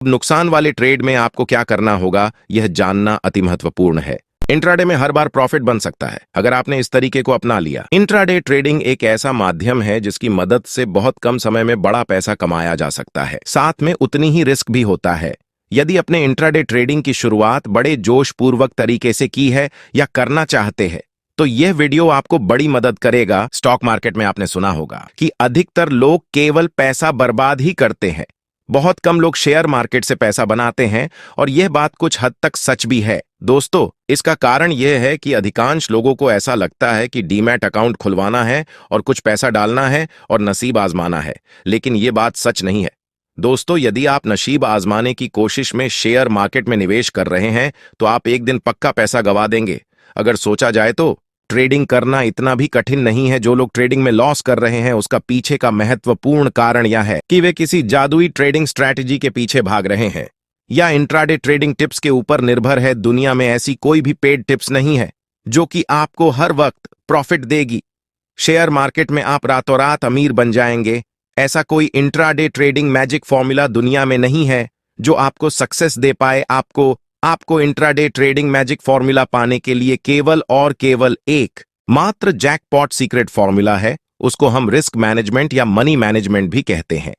नुकसान वाले ट्रेड में आपको क्या करना होगा, यह जानना अति महत्वपूर्ण है। इंट्राडे में हर बार प्रॉफिट बन सकता है अगर आपने इस तरीके को अपना लिया। इंट्राडे ट्रेडिंग एक ऐसा माध्यम है जिसकी मदद से बहुत कम समय में बड़ा पैसा कमाया जा सकता है, साथ में उतनी ही रिस्क भी होता है। यदि अपने इंट्राडे ट्रेडिंग की शुरुआत बड़े जोशपूर्वक तरीके से की है या करना चाहते हैं तो यह वीडियो आपको बड़ी मदद करेगा। स्टॉक मार्केट में आपने सुना होगा कि अधिकतर लोग केवल पैसा बर्बाद ही करते हैं, बहुत कम लोग शेयर मार्केट से पैसा बनाते हैं, और यह बात कुछ हद तक सच भी है। दोस्तों, इसका कारण यह है कि अधिकांश लोगों को ऐसा लगता है कि डीमैट अकाउंट खुलवाना है और कुछ पैसा डालना है और नसीब आजमाना है, लेकिन यह बात सच नहीं है। दोस्तों, यदि आप नसीब आजमाने की कोशिश में शेयर मार्केट में निवेश कर रहे हैं तो आप एक दिन पक्का पैसा गंवा देंगे। अगर सोचा जाए तो ट्रेडिंग करना इतना भी कठिन नहीं है। जो लोग ट्रेडिंग में लॉस कर रहे हैं उसका पीछे का महत्वपूर्ण कारण यह है कि वे किसी जादुई ट्रेडिंग स्ट्रैटेजी के पीछे भाग रहे हैं या इंट्राडे ट्रेडिंग टिप्स के ऊपर निर्भर है। दुनिया में ऐसी कोई भी पेड टिप्स नहीं है जो कि आपको हर वक्त प्रॉफिट देगी। शेयर मार्केट में आप रातों रात अमीर बन जाएंगे, ऐसा कोई इंट्राडे ट्रेडिंग मैजिक फॉर्मूला दुनिया में नहीं है जो आपको सक्सेस दे पाए। आपको इंट्राडे ट्रेडिंग मैजिक फॉर्मूला पाने के लिए केवल और केवल एक मात्र जैकपॉट सीक्रेट फॉर्मूला है। उसको हम रिस्क मैनेजमेंट या मनी मैनेजमेंट भी कहते हैं।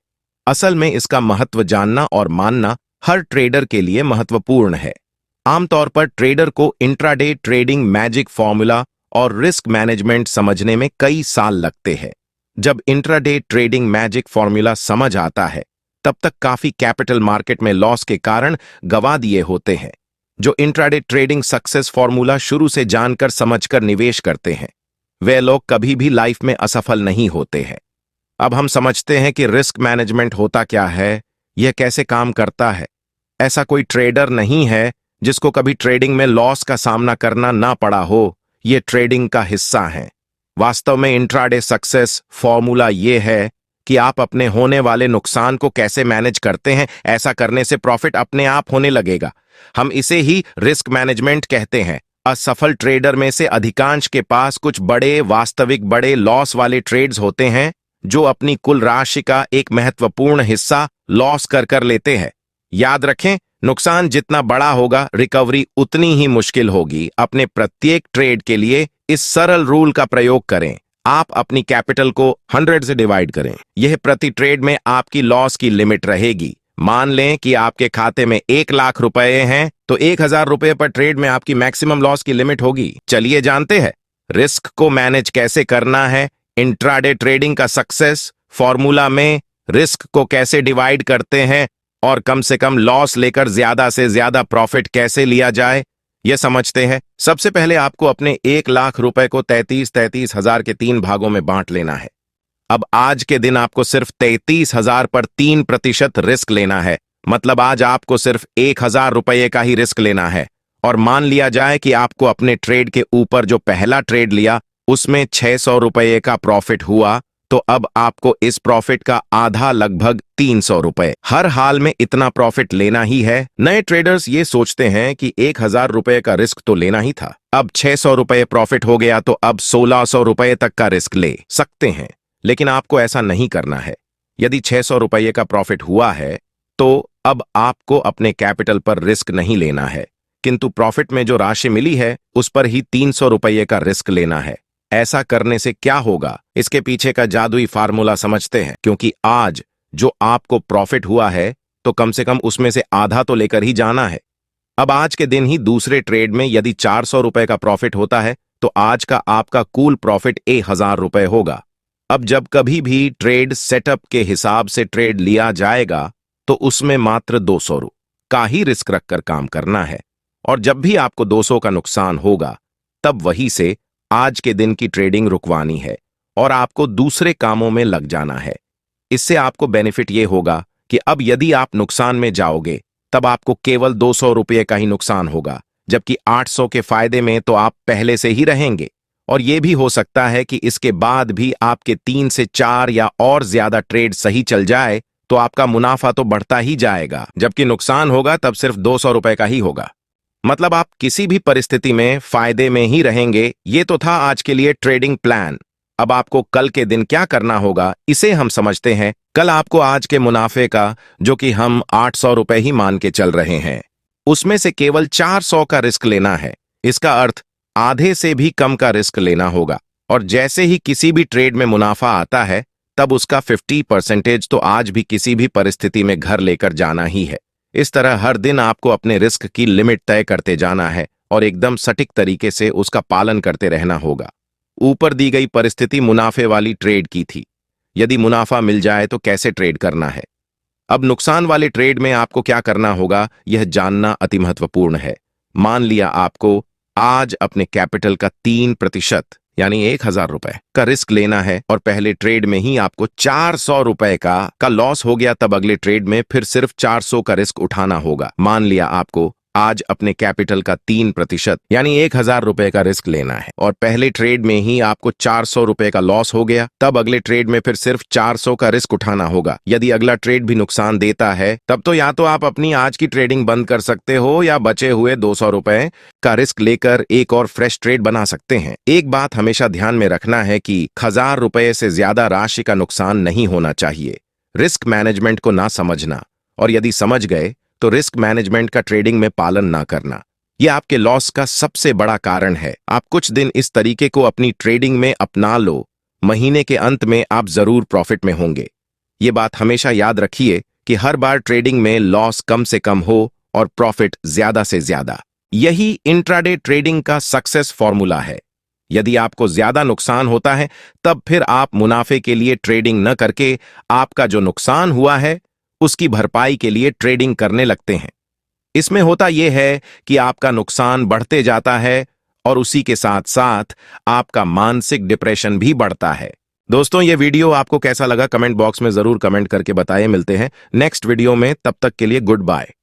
असल में इसका महत्व जानना और मानना हर ट्रेडर के लिए महत्वपूर्ण है। आमतौर पर ट्रेडर को इंट्राडे ट्रेडिंग मैजिक फॉर्मूला और रिस्क मैनेजमेंट समझने में कई साल लगते हैं। जब इंट्राडे ट्रेडिंग मैजिक फॉर्मूला समझ आता है तब तक काफी कैपिटल मार्केट में लॉस के कारण गवा दिए होते हैं। जो इंट्राडे ट्रेडिंग सक्सेस फॉर्मूला शुरू से जानकर समझकर निवेश करते हैं वे लोग कभी भी लाइफ में असफल नहीं होते हैं। अब हम समझते हैं कि रिस्क मैनेजमेंट होता क्या है, यह कैसे काम करता है। ऐसा कोई ट्रेडर नहीं है जिसको कभी ट्रेडिंग में लॉस का सामना करना ना पड़ा हो। यह ट्रेडिंग का हिस्सा है। वास्तव में इंट्राडे सक्सेस फॉर्मूला यह है कि आप अपने होने वाले नुकसान को कैसे मैनेज करते हैं। ऐसा करने से प्रॉफिट अपने आप होने लगेगा। हम इसे ही रिस्क मैनेजमेंट कहते हैं। असफल ट्रेडर में से अधिकांश के पास कुछ वास्तविक बड़े लॉस वाले ट्रेड्स होते हैं जो अपनी कुल राशि का एक महत्वपूर्ण हिस्सा लॉस कर लेते हैं। याद रखें, नुकसान जितना बड़ा होगा रिकवरी उतनी ही मुश्किल होगी। अपने प्रत्येक ट्रेड के लिए इस सरल रूल का प्रयोग करें। आप अपनी कैपिटल को 100 से डिवाइड करें। यह प्रति ट्रेड में आपकी लॉस की लिमिट रहेगी। मान लें कि आपके खाते में 1 लाख रुपए हैं तो 1000 रुपए पर ट्रेड में आपकी मैक्सिमम लॉस की लिमिट होगी। चलिए जानते हैं रिस्क को मैनेज कैसे करना है। इंट्राडे ट्रेडिंग का सक्सेस फॉर्मूला में रिस्क को कैसे डिवाइड करते हैं और कम से कम लॉस लेकर ज्यादा से ज्यादा प्रॉफिट कैसे लिया जाए, यह समझते हैं। सबसे पहले आपको अपने 1 लाख रुपए को 33 हजार के 3 भागों में बांट लेना है। अब आज के दिन आपको सिर्फ 33,000 पर 3% रिस्क लेना है। मतलब आज आपको सिर्फ 1,000 रुपये का ही रिस्क लेना है। और मान लिया जाए कि आपको अपने ट्रेड के ऊपर जो पहला ट्रेड लिया उसमें 600 रुपये का प्रॉफिट हुआ, तो अब आपको इस प्रॉफिट का आधा लगभग 300 रुपए हर हाल में इतना प्रॉफिट लेना ही है। नए ट्रेडर्स ये सोचते हैं कि 1,000 रुपए का रिस्क तो लेना ही था, अब 600 रुपए प्रॉफिट हो गया तो अब 1600 रुपए तक का रिस्क ले सकते हैं। लेकिन आपको ऐसा नहीं करना है। यदि 600 रुपये का प्रॉफिट हुआ है तो अब आपको अपने कैपिटल पर रिस्क नहीं लेना है, किंतु प्रॉफिट में जो राशि मिली है उस पर ही 300 रुपये का रिस्क लेना है। ऐसा करने से क्या होगा, इसके पीछे का जादुई फार्मूला समझते हैं। क्योंकि आज जो आपको प्रॉफिट हुआ है तो कम से कम उसमें से आधा तो लेकर ही जाना है। अब आज के दिन ही दूसरे ट्रेड में यदि 400 रुपए का प्रॉफिट होता है तो आज का आपका कुल प्रॉफिट 1000 रुपए होगा। अब जब कभी भी ट्रेड सेटअप के हिसाब से ट्रेड लिया जाएगा तो उसमें मात्र 200 रु का ही रिस्क रखकर काम करना है। और जब भी आपको 200 का नुकसान होगा तब वहीं से आज के दिन की ट्रेडिंग रुकवानी है और आपको दूसरे कामों में लग जाना है। इससे आपको बेनिफिट ये होगा कि अब यदि आप नुकसान में जाओगे तब आपको केवल 200 रुपये का ही नुकसान होगा, जबकि 800 के फायदे में तो आप पहले से ही रहेंगे। और यह भी हो सकता है कि इसके बाद भी आपके 3 से 4 या और ज्यादा ट्रेड सही चल जाए तो आपका मुनाफा तो बढ़ता ही जाएगा, जबकि नुकसान होगा तब सिर्फ 200 रुपए का ही होगा। मतलब आप किसी भी परिस्थिति में फायदे में ही रहेंगे। ये तो था आज के लिए ट्रेडिंग प्लान। अब आपको कल के दिन क्या करना होगा, इसे हम समझते हैं। कल आपको आज के मुनाफे का, जो कि हम 800 रुपए ही मान के चल रहे हैं, उसमें से केवल 400 का रिस्क लेना है। इसका अर्थ आधे से भी कम का रिस्क लेना होगा। और जैसे ही किसी भी ट्रेड में मुनाफा आता है, तब उसका 50% तो आज भी किसी भी परिस्थिति में घर लेकर जाना ही है। इस तरह हर दिन आपको अपने रिस्क की लिमिट तय करते जाना है और एकदम सटीक तरीके से उसका पालन करते रहना होगा। ऊपर दी गई परिस्थिति मुनाफे वाली ट्रेड की थी। यदि मुनाफा मिल जाए तो कैसे ट्रेड करना है। अब नुकसान वाले ट्रेड में आपको क्या करना होगा, यह जानना अति महत्वपूर्ण है। मान लिया आपको आज अपने कैपिटल का 3% यानी 1000 रुपए का रिस्क लेना है और पहले ट्रेड में ही आपको 400 रुपए का लॉस हो गया, तब अगले ट्रेड में फिर सिर्फ 400 का रिस्क उठाना होगा। मान लिया आपको आज अपने कैपिटल का 3% यानी 1000 रुपए का रिस्क लेना है और पहले ट्रेड में ही आपको 400 रुपए का लॉस हो गया, तब अगले ट्रेड में फिर सिर्फ 400 का रिस्क उठाना होगा। यदि अगला ट्रेड भी नुकसान देता है, तब तो या तो आप अपनी आज की ट्रेडिंग बंद कर सकते हो या बचे हुए 200 रुपए का रिस्क लेकर एक और फ्रेश ट्रेड बना सकते हैं। एक बात हमेशा ध्यान में रखना है कि 1000 रुपए से ज्यादा राशि का नुकसान नहीं होना चाहिए। रिस्क मैनेजमेंट को ना समझना, और यदि समझ गए तो रिस्क मैनेजमेंट का ट्रेडिंग में पालन ना करना, यह आपके लॉस का सबसे बड़ा कारण है। आप कुछ दिन इस तरीके को अपनी ट्रेडिंग में अपना लो, महीने के अंत में आप जरूर प्रॉफिट में होंगे। ये बात हमेशा याद रखिए कि हर बार ट्रेडिंग में लॉस कम से कम हो और प्रॉफिट ज्यादा से ज्यादा। यही इंट्राडे ट्रेडिंग का सक्सेस फॉर्मूला है। यदि आपको ज्यादा नुकसान होता है, तब फिर आप मुनाफे के लिए ट्रेडिंग न करके आपका जो नुकसान हुआ है उसकी भरपाई के लिए ट्रेडिंग करने लगते हैं। इसमें होता यह है कि आपका नुकसान बढ़ते जाता है और उसी के साथ साथ आपका मानसिक डिप्रेशन भी बढ़ता है। दोस्तों, ये वीडियो आपको कैसा लगा कमेंट बॉक्स में जरूर कमेंट करके बताएं। मिलते हैं नेक्स्ट वीडियो में, तब तक के लिए गुड बाय।